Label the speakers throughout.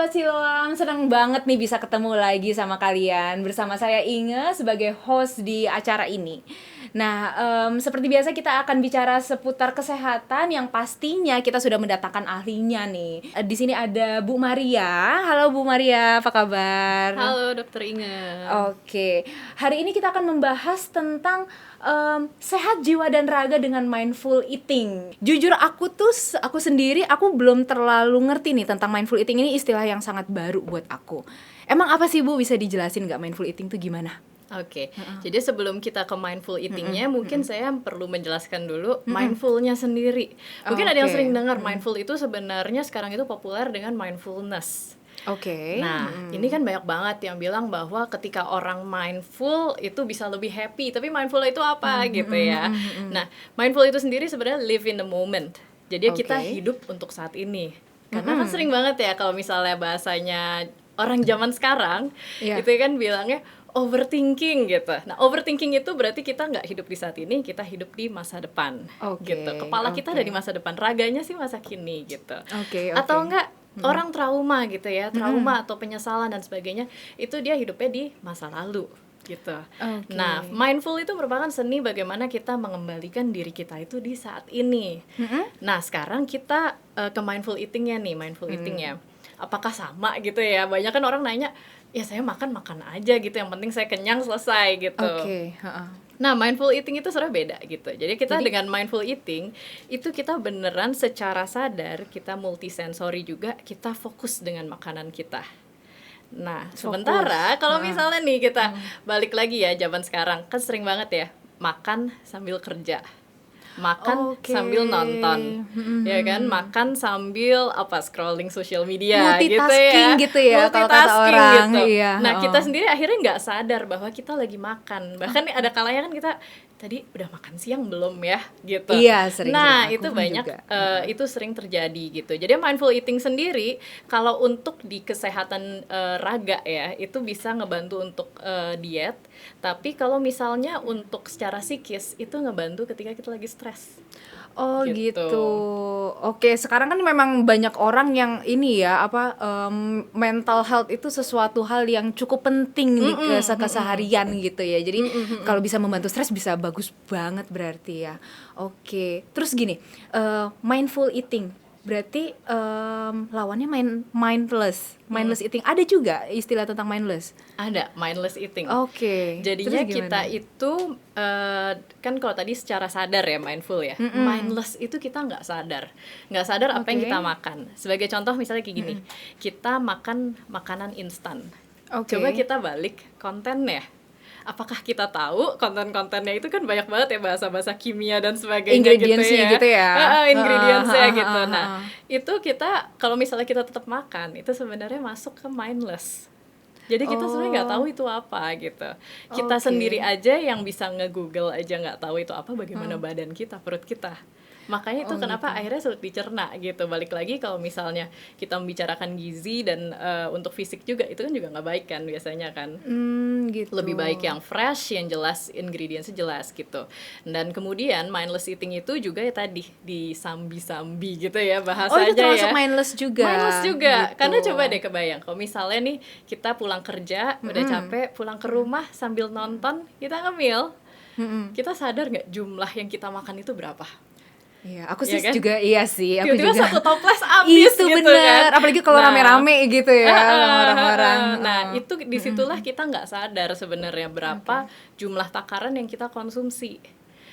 Speaker 1: Sahabat Siloam, senang banget nih bisa ketemu lagi sama kalian. Bersama saya Inge sebagai host di acara ini. Nah, seperti biasa kita akan bicara seputar kesehatan yang pastinya kita sudah mendatangkan ahlinya nih. Di sini ada Bu Maria. Halo Bu Maria, apa kabar?
Speaker 2: Halo Dokter Inge.
Speaker 1: Oke, hari ini kita akan membahas tentang sehat jiwa dan raga dengan mindful eating. Jujur aku sendiri belum terlalu ngerti nih tentang mindful eating. Ini istilah yang sangat baru buat aku. Emang apa sih Bu, bisa dijelasin nggak mindful eating itu gimana?
Speaker 2: Oke, jadi sebelum kita ke mindful eating-nya, mungkin saya perlu menjelaskan dulu mindful-nya sendiri. Mungkin ada yang
Speaker 1: Oke.
Speaker 2: sering dengar mindful itu sebenarnya sekarang itu populer dengan mindfulness.
Speaker 1: Oke.
Speaker 2: Nah, ini kan banyak banget yang bilang bahwa ketika orang mindful itu bisa lebih happy. Tapi mindful itu apa gitu ya. Nah, mindful itu sendiri sebenarnya live in the moment. Jadi kita
Speaker 1: Oke.
Speaker 2: hidup untuk saat ini. Karena kan sering banget ya kalau misalnya bahasanya orang zaman sekarang,
Speaker 1: Iya.
Speaker 2: itu kan bilangnya overthinking gitu. Nah, overthinking itu berarti kita nggak hidup di saat ini, kita hidup di masa depan.
Speaker 1: Oke,
Speaker 2: Gitu. Kepala kita ada di masa depan, raganya sih masa kini gitu.
Speaker 1: Oke.
Speaker 2: Atau enggak orang trauma gitu ya, trauma atau penyesalan dan sebagainya, itu dia hidupnya di masa lalu gitu.
Speaker 1: Oke.
Speaker 2: Nah, mindful itu merupakan seni bagaimana kita mengembalikan diri kita itu di saat ini. Nah, sekarang kita ke mindful eating-nya nih, mindful eating-nya. Apakah sama gitu ya? Banyak kan orang nanya, ya saya makan aja gitu, yang penting saya kenyang selesai gitu.
Speaker 1: Oke, heeh.
Speaker 2: Nah, mindful eating itu sebenarnya beda gitu. Jadi kita dengan mindful eating itu kita beneran secara sadar, kita multisensori juga, kita fokus dengan makanan kita. Nah, sementara kalau misalnya nih kita balik lagi ya zaman sekarang, kan sering banget ya makan sambil kerja. Makan
Speaker 1: Oke.
Speaker 2: sambil nonton, ya kan, makan sambil scrolling sosial media gitu ya,
Speaker 1: Multitasking gitu ya, kalau kata
Speaker 2: multitasking
Speaker 1: orang.
Speaker 2: gitu.
Speaker 1: Iya,
Speaker 2: Nah, kita
Speaker 1: oh.
Speaker 2: sendiri akhirnya nggak sadar bahwa kita lagi makan. Bahkan ada kalanya kan kita tadi udah makan siang belum ya gitu.
Speaker 1: Iya, sering.
Speaker 2: Nah,
Speaker 1: Aku
Speaker 2: itu
Speaker 1: pun
Speaker 2: banyak
Speaker 1: juga.
Speaker 2: itu sering terjadi gitu. Jadi mindful eating sendiri kalau untuk di kesehatan raga ya, itu bisa ngebantu untuk diet. Tapi kalau misalnya untuk secara psikis itu ngebantu ketika kita lagi stres.
Speaker 1: Oh
Speaker 2: Gitu.
Speaker 1: gitu. Oke, sekarang kan memang banyak orang yang ini ya, mental health itu sesuatu hal yang cukup penting di keseharian gitu ya. Jadi kalau bisa membantu stres bisa bagus banget berarti ya. Oke, terus gini, mindful eating berarti lawannya mindless eating. Ada juga istilah tentang mindless.
Speaker 2: Ada mindless eating.
Speaker 1: Oke.
Speaker 2: Jadinya
Speaker 1: Terus gimana?
Speaker 2: kita itu kan kalau tadi secara sadar ya mindful ya, mindless itu kita nggak sadar apa yang
Speaker 1: Oke.
Speaker 2: kita makan. Sebagai contoh misalnya kayak gini, kita makan makanan instan.
Speaker 1: Oke.
Speaker 2: Coba kita balik kontennya. Apakah kita tahu konten-kontennya itu kan banyak banget ya bahasa-bahasa kimia dan sebagainya
Speaker 1: Ingredients-nya gitu ya.
Speaker 2: Ingredients-nya gitu. Nah, itu kita kalau misalnya kita tetap makan, itu sebenarnya masuk ke mindless. Jadi kita sebenarnya nggak tahu itu apa gitu. Kita
Speaker 1: Oke.
Speaker 2: sendiri aja yang bisa nge-google aja nggak tahu itu apa, bagaimana badan kita, perut kita. Makanya itu kenapa akhirnya sulit dicerna gitu. Balik lagi kalau misalnya kita membicarakan gizi dan untuk fisik juga, itu kan juga nggak baik kan biasanya kan.
Speaker 1: Gitu.
Speaker 2: Lebih baik yang fresh, yang jelas ingredients jelas gitu. Dan kemudian mindless eating itu juga ya tadi disambi-sambi gitu ya bahasanya
Speaker 1: itu termasuk
Speaker 2: ya.
Speaker 1: mindless juga.
Speaker 2: Mindless juga.
Speaker 1: Gitu.
Speaker 2: Karena coba deh kebayang kalau misalnya nih kita pulang kerja udah capek, pulang ke rumah sambil nonton, kita ngemil. Kita sadar nggak jumlah yang kita makan itu berapa?
Speaker 1: Iya, aku sih
Speaker 2: Iya kan?
Speaker 1: juga iya sih, aku
Speaker 2: Tiba-tiba
Speaker 1: juga.
Speaker 2: satu toples habis
Speaker 1: Itu
Speaker 2: gitu
Speaker 1: bener,
Speaker 2: kan.
Speaker 1: apalagi kalau
Speaker 2: Nah,
Speaker 1: rame-rame gitu ya orang-orang.
Speaker 2: Nah, itu disitulah kita nggak sadar sebenarnya berapa jumlah takaran yang kita konsumsi.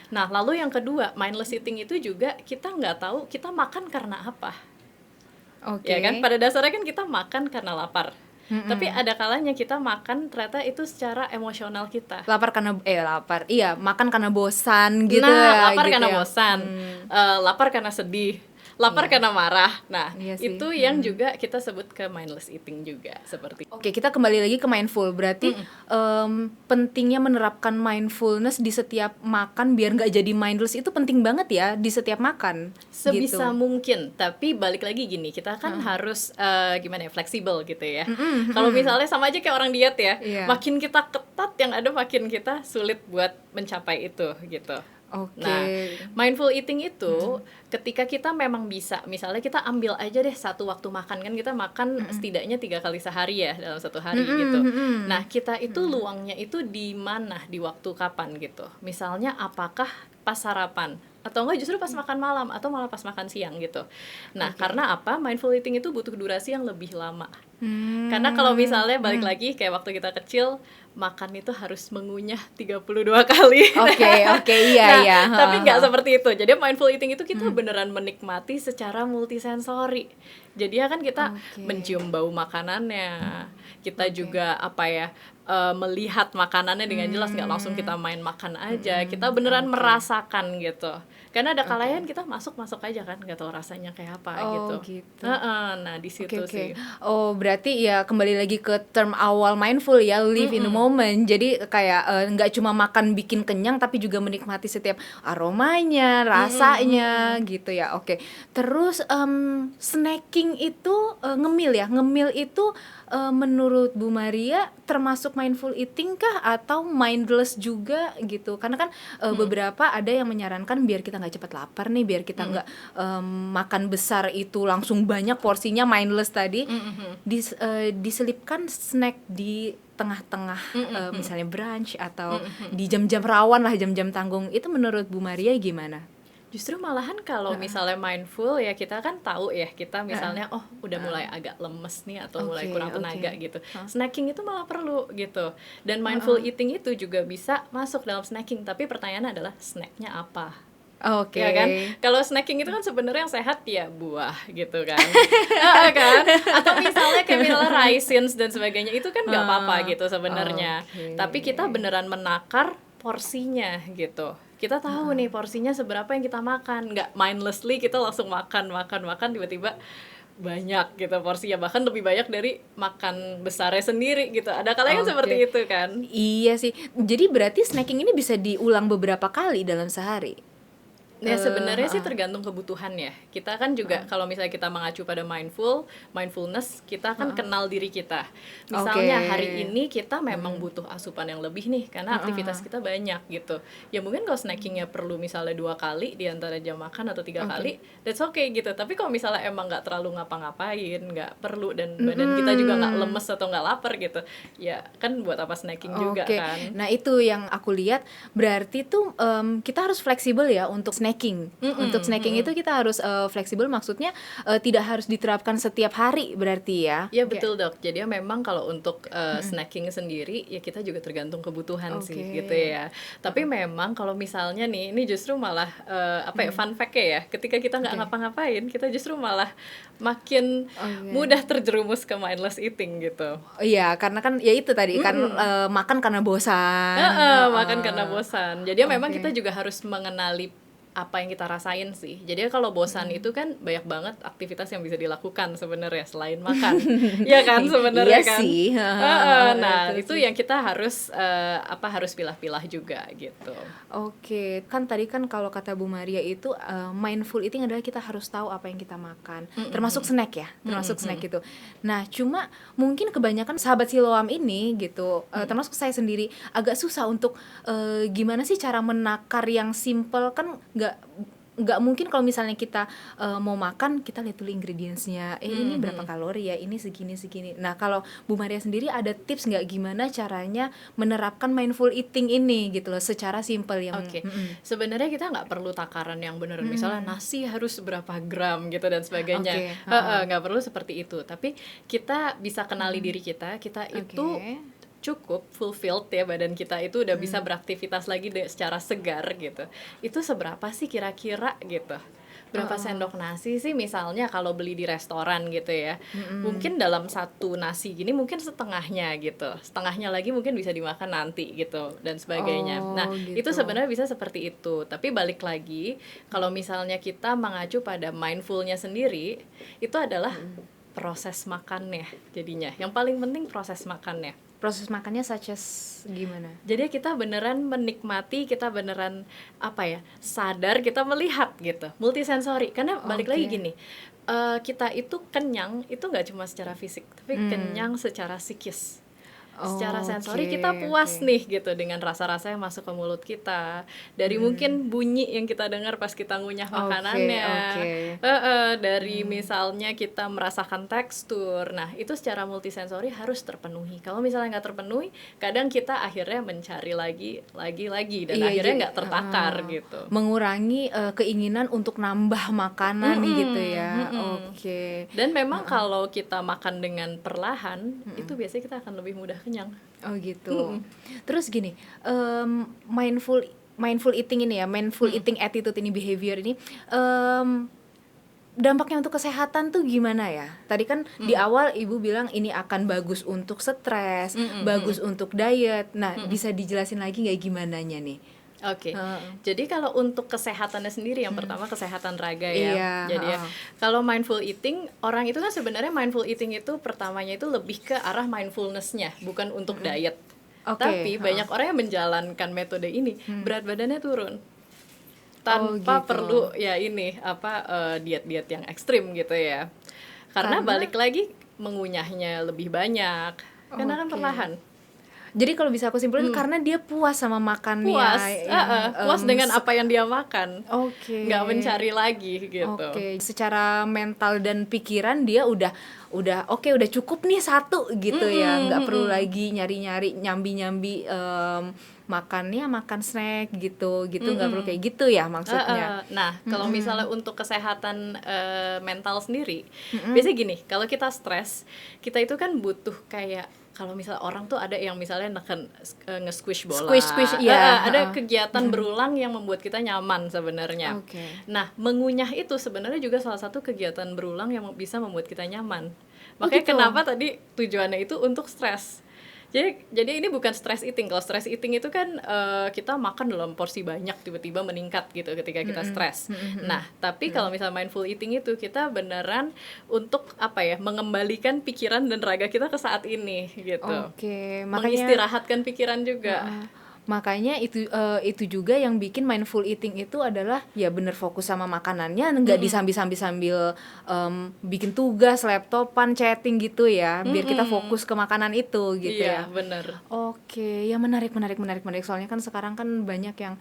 Speaker 2: Nah, lalu yang kedua, mindless eating itu juga kita nggak tahu kita makan karena apa.
Speaker 1: Oke.
Speaker 2: Ya kan? Pada dasarnya kan kita makan karena lapar. Tapi ada kalanya kita makan ternyata itu secara emosional kita.
Speaker 1: Lapar. Iya, makan karena bosan gitu
Speaker 2: Nah,
Speaker 1: ya.
Speaker 2: lapar
Speaker 1: gitu
Speaker 2: karena
Speaker 1: ya.
Speaker 2: bosan, lapar karena sedih, lapar karena marah. Nah,
Speaker 1: Iya sih.
Speaker 2: itu yang juga kita sebut ke mindless eating juga seperti.
Speaker 1: Oke, kita kembali lagi ke mindful. Berarti pentingnya menerapkan mindfulness di setiap makan biar nggak jadi mindless itu penting banget ya di setiap makan.
Speaker 2: Sebisa
Speaker 1: gitu.
Speaker 2: mungkin, tapi balik lagi gini, kita kan harus gimana ya, fleksibel gitu ya. Kalau misalnya sama aja kayak orang diet ya,
Speaker 1: Iya.
Speaker 2: makin kita ketat yang ada makin kita sulit buat mencapai itu gitu.
Speaker 1: Oke.
Speaker 2: Nah, mindful eating itu ketika kita memang bisa, misalnya kita ambil aja deh satu waktu makan, kan kita makan setidaknya 3 kali sehari ya dalam satu hari gitu. Nah, kita itu luangnya itu di mana, di waktu kapan gitu. Misalnya apakah pas sarapan atau enggak justru pas makan malam atau malah pas makan siang gitu. Nah, karena apa? Mindful eating itu butuh durasi yang lebih lama. Karena kalau misalnya balik lagi kayak waktu kita kecil, makan itu harus mengunyah 32 kali.
Speaker 1: Oke, iya,
Speaker 2: Nah,
Speaker 1: iya.
Speaker 2: tapi nggak seperti itu. Jadi mindful eating itu kita beneran menikmati secara multisensori. Jadi ya kan kita mencium bau makanannya, kita juga apa ya, melihat makanannya dengan jelas, nggak langsung kita main makan aja. Kita beneran merasakan gitu. Karena ada kalanya kita masuk aja kan, nggak tahu rasanya kayak apa gitu. Nah di situ sih.
Speaker 1: Oh, berarti ya kembali lagi ke term awal mindful ya, live in the moment. Jadi kayak nggak cuma makan bikin kenyang, tapi juga menikmati setiap aromanya, rasanya gitu ya. Oke. Terus snacking itu ngemil ya. Ngemil itu menurut Bu Maria termasuk mindful eating kah atau mindless juga gitu? Karena kan beberapa ada yang menyarankan biar kita nggak cepat lapar nih, biar kita nggak makan besar itu langsung banyak porsinya, mindless tadi, diselipkan snack di tengah-tengah, misalnya brunch atau di jam-jam rawan lah, jam-jam tanggung. Itu menurut Bu Maria gimana?
Speaker 2: Justru malahan kalau misalnya mindful ya, kita kan tahu ya, kita misalnya udah mulai agak lemes nih atau mulai kurang tenaga gitu. Snacking itu malah perlu gitu. Dan mindful eating itu juga bisa masuk dalam snacking, tapi pertanyaannya adalah snacknya apa?
Speaker 1: Oke.
Speaker 2: Ya kan? Kalau snacking itu kan sebenarnya yang sehat ya buah gitu kan. Kan? Atau misalnya kayak misalnya raisins dan sebagainya, itu kan nggak apa-apa gitu sebenarnya. Tapi kita beneran menakar porsinya gitu. Kita tahu nih porsinya seberapa yang kita makan, nggak mindlessly kita langsung makan tiba-tiba banyak gitu porsinya, bahkan lebih banyak dari makan besarnya sendiri gitu. Ada kalanya seperti itu kan.
Speaker 1: Iya sih. Jadi berarti snacking ini bisa diulang beberapa kali dalam sehari?
Speaker 2: Nah sebenarnya sih tergantung kebutuhan ya. Kita kan juga kalau misalnya kita mengacu pada mindfulness, kita kan kenal diri kita. Misalnya hari ini kita memang butuh asupan yang lebih nih karena aktivitas kita banyak gitu. Ya mungkin kalau snackingnya perlu misalnya 2 kali di antara jam makan atau 3 kali, that's okay gitu. Tapi kalau misalnya emang nggak terlalu ngapa-ngapain, nggak perlu, dan badan kita juga nggak lemes atau nggak lapar gitu, ya kan buat apa snacking juga kan.
Speaker 1: Nah itu yang aku lihat, berarti tuh kita harus fleksibel ya untuk snacking. Untuk snacking itu kita harus fleksibel, maksudnya tidak harus diterapkan setiap hari berarti ya.
Speaker 2: Iya betul Dok. Jadi memang kalau untuk snacking sendiri ya kita juga tergantung kebutuhan sih gitu ya. Tapi memang kalau misalnya nih, ini justru malah fun fact ya. Ketika kita nggak ngapa-ngapain, kita justru malah makin mudah terjerumus ke mindless eating gitu.
Speaker 1: Iya, karena kan ya itu tadi kan makan karena bosan.
Speaker 2: Makan karena bosan. Jadi memang kita juga harus mengenali apa yang kita rasain sih. Jadi kalau bosan itu kan banyak banget aktivitas yang bisa dilakukan sebenarnya selain makan. Iya kan sebenarnya kan.
Speaker 1: Sih.
Speaker 2: Nah, itu yang kita harus harus pilah-pilah juga gitu.
Speaker 1: Oke, kan tadi kan kalau kata Bu Maria itu mindful eating adalah kita harus tahu apa yang kita makan. Termasuk snack ya, termasuk snack gitu. Nah, cuma mungkin kebanyakan sahabat Siloam ini gitu, termasuk saya sendiri agak susah untuk gimana sih cara menakar yang simple. Kan nggak mungkin kalau misalnya kita mau makan kita lihat dulu ingredientsnya, ini berapa kalori ya, ini segini. Nah kalau Bu Maria sendiri ada tips nggak gimana caranya menerapkan mindful eating ini gitu loh secara simple yang
Speaker 2: sebenarnya kita nggak perlu takaran yang benar, misalnya nasi harus berapa gram gitu dan sebagainya. Nggak perlu seperti itu, tapi kita bisa kenali diri kita itu cukup fulfilled ya, badan kita itu udah bisa beraktivitas lagi secara segar gitu. Itu seberapa sih kira-kira gitu? Berapa sendok nasi sih misalnya kalau beli di restoran gitu ya. Mungkin dalam satu nasi gini mungkin setengahnya gitu. Setengahnya lagi mungkin bisa dimakan nanti gitu dan sebagainya. Itu sebenarnya bisa seperti itu. Tapi balik lagi, kalau misalnya kita mengacu pada mindfulnya sendiri, itu adalah proses makannya jadinya. Yang paling penting proses makannya.
Speaker 1: Proses makannya such as gimana?
Speaker 2: Jadi kita beneran menikmati, kita beneran sadar, kita melihat gitu, multisensori. Karena balik lagi gini, kita itu kenyang itu nggak cuma secara fisik, tapi kenyang secara psikis. Secara sensori
Speaker 1: Oke,
Speaker 2: kita puas
Speaker 1: oke.
Speaker 2: nih gitu dengan rasa-rasa yang masuk ke mulut kita. Dari mungkin bunyi yang kita dengar pas kita ngunyah
Speaker 1: Oke,
Speaker 2: makanannya.
Speaker 1: oke.
Speaker 2: Dari misalnya kita merasakan tekstur. Nah, itu secara multisensori harus terpenuhi. Kalau misalnya nggak terpenuhi, kadang kita akhirnya mencari lagi dan
Speaker 1: Iya,
Speaker 2: akhirnya nggak tertakar gitu.
Speaker 1: mengurangi keinginan untuk nambah makanan gitu ya. Oke.
Speaker 2: Dan memang kalau kita makan dengan perlahan, itu biasanya kita akan lebih mudah kenyang.
Speaker 1: Oh gitu. Terus gini, mindful mindful eating ini ya, mindful eating attitude ini, behavior ini, dampaknya untuk kesehatan tuh gimana ya? Tadi kan di awal ibu bilang ini akan bagus untuk stres, bagus untuk diet. Nah, bisa dijelasin lagi nggak gimananya nih?
Speaker 2: Oke, jadi kalau untuk kesehatannya sendiri, yang pertama kesehatan raga ya.
Speaker 1: Iya,
Speaker 2: Jadi ya, kalau mindful eating, orang itu kan sebenarnya mindful eating itu pertamanya itu lebih ke arah mindfulness-nya, bukan untuk diet.
Speaker 1: Oke,
Speaker 2: Tapi banyak orang yang menjalankan metode ini, berat badannya turun tanpa
Speaker 1: gitu.
Speaker 2: perlu ya ini diet-diet yang ekstrim gitu ya. Karena balik lagi mengunyahnya lebih banyak, karena kan
Speaker 1: Oke.
Speaker 2: perlahan.
Speaker 1: Jadi kalau bisa aku simpulin karena dia puas sama makannya.
Speaker 2: Puas dengan apa yang dia makan.
Speaker 1: Oke.
Speaker 2: Nggak mencari lagi gitu.
Speaker 1: Oke, secara mental dan pikiran dia udah oke, udah cukup nih satu gitu ya, nggak perlu lagi nyari-nyari nyambi-nyambi makannya makan snack gitu nggak perlu kayak gitu ya maksudnya.
Speaker 2: Nah, kalau misalnya untuk kesehatan mental sendiri, biasanya gini, kalau kita stres, kita itu kan butuh kayak, kalau misalnya orang tuh ada yang misalnya nge-squish bola,
Speaker 1: Squish, iya.
Speaker 2: ada kegiatan berulang yang membuat kita nyaman sebenarnya.
Speaker 1: Oke.
Speaker 2: Nah, mengunyah itu sebenarnya juga salah satu kegiatan berulang yang bisa membuat kita nyaman. Makanya
Speaker 1: gitu.
Speaker 2: kenapa tadi tujuannya itu untuk stres. Jadi ini bukan stress eating. Kalau stress eating itu kan kita makan dalam porsi banyak, tiba-tiba meningkat gitu ketika kita stres. Nah, tapi kalau misalnya mindful eating itu kita beneran untuk mengembalikan pikiran dan raga kita ke saat ini gitu.
Speaker 1: Oke,
Speaker 2: Mengistirahatkan pikiran juga.
Speaker 1: makanya itu juga yang bikin mindful eating itu adalah ya bener fokus sama makanannya, nggak sambil bikin tugas, laptopan, chatting gitu ya, biar kita fokus ke makanan itu gitu
Speaker 2: Iya,
Speaker 1: ya.
Speaker 2: bener.
Speaker 1: Oke, ya menarik. Soalnya kan sekarang kan banyak yang,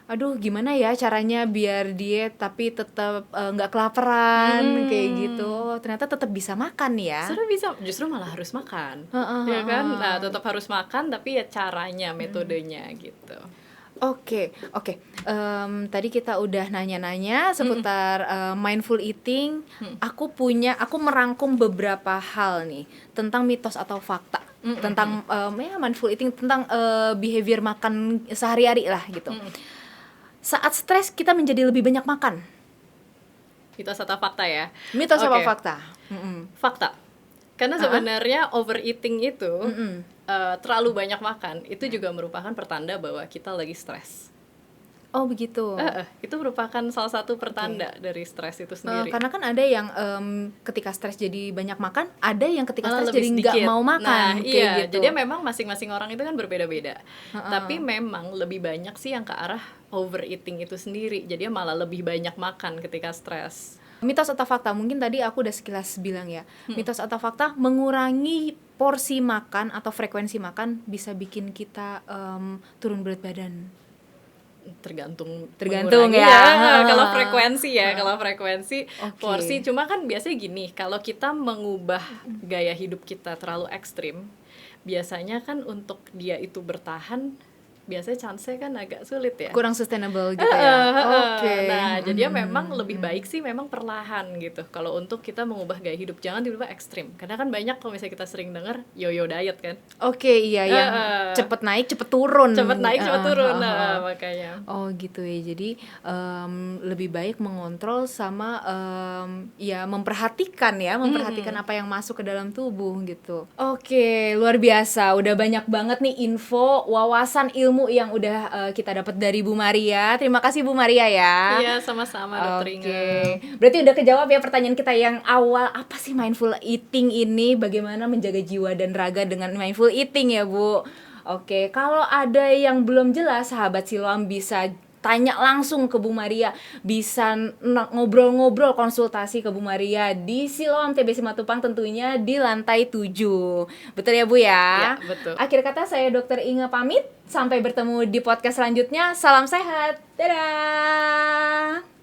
Speaker 1: aduh gimana ya caranya biar diet tapi tetap nggak kelaparan kayak gitu. Oh, ternyata tetap bisa makan ya.
Speaker 2: Sudah bisa, justru malah harus makan. Ya kan? Nah, tetap harus makan tapi ya caranya, metodenya gitu.
Speaker 1: Oke. Tadi kita udah nanya-nanya seputar mindful eating. Aku merangkum beberapa hal nih tentang mitos atau fakta tentang mindful eating, tentang behavior makan sehari-hari lah gitu. Saat stres kita menjadi lebih banyak makan.
Speaker 2: Mitos atau fakta ya?
Speaker 1: Mitos
Speaker 2: Oke.
Speaker 1: apa fakta?
Speaker 2: Fakta. Karena sebenarnya overeating itu terlalu banyak makan itu juga merupakan pertanda bahwa kita lagi stres.
Speaker 1: Oh begitu.
Speaker 2: Itu merupakan salah satu pertanda dari stres itu sendiri.
Speaker 1: Karena kan ada yang ketika stres jadi banyak makan, ada yang ketika
Speaker 2: Malah
Speaker 1: stres
Speaker 2: lebih
Speaker 1: jadi nggak
Speaker 2: sedikit.
Speaker 1: mau makan.
Speaker 2: Nah,
Speaker 1: kayak
Speaker 2: iya.
Speaker 1: gitu.
Speaker 2: Jadi memang masing-masing orang itu kan berbeda-beda. Tapi memang lebih banyak sih yang ke arah overeating itu sendiri. Jadi malah lebih banyak makan ketika stres.
Speaker 1: Mitos atau fakta, mungkin tadi aku udah sekilas bilang ya. Mitos atau fakta, mengurangi porsi makan atau frekuensi makan bisa bikin kita turun berat badan.
Speaker 2: Tergantung
Speaker 1: ya.
Speaker 2: Kalau frekuensi kalau frekuensi porsi, cuma kan biasanya gini, kalau kita mengubah gaya hidup kita terlalu ekstrim, biasanya kan untuk dia itu bertahan biasanya chance-nya kan agak sulit ya.
Speaker 1: Kurang sustainable gitu ya. Oke.
Speaker 2: Nah, jadi memang lebih baik sih memang perlahan gitu. Kalau untuk kita mengubah gaya hidup, jangan tiba-tiba ekstrim. Karena kan banyak kalau misalnya kita sering dengar yo-yo diet kan.
Speaker 1: Oke, iya yang cepet naik, cepet turun.
Speaker 2: Cepet naik, cepet turun. Makanya.
Speaker 1: Oh gitu ya. Jadi lebih baik mengontrol sama ya memperhatikan apa yang masuk ke dalam tubuh gitu. Oke, luar biasa. Udah banyak banget nih info, wawasan, ilmu yang udah kita dapat dari Bu Maria. Terima kasih Bu Maria ya.
Speaker 2: Iya, sama-sama Dokter Inga.
Speaker 1: Berarti udah kejawab ya pertanyaan kita yang awal, apa sih mindful eating ini? Bagaimana menjaga jiwa dan raga dengan mindful eating ya Bu? Oke, kalau ada yang belum jelas, sahabat Siloam bisa tanya langsung ke Bu Maria, bisa ngobrol-ngobrol, konsultasi ke Bu Maria di Siloam TBC Matupang, tentunya di lantai 7. Betul ya Bu ya?
Speaker 2: Ya, betul.
Speaker 1: Akhir kata saya Dr. Inge pamit, sampai bertemu di podcast selanjutnya. Salam sehat. Dadah.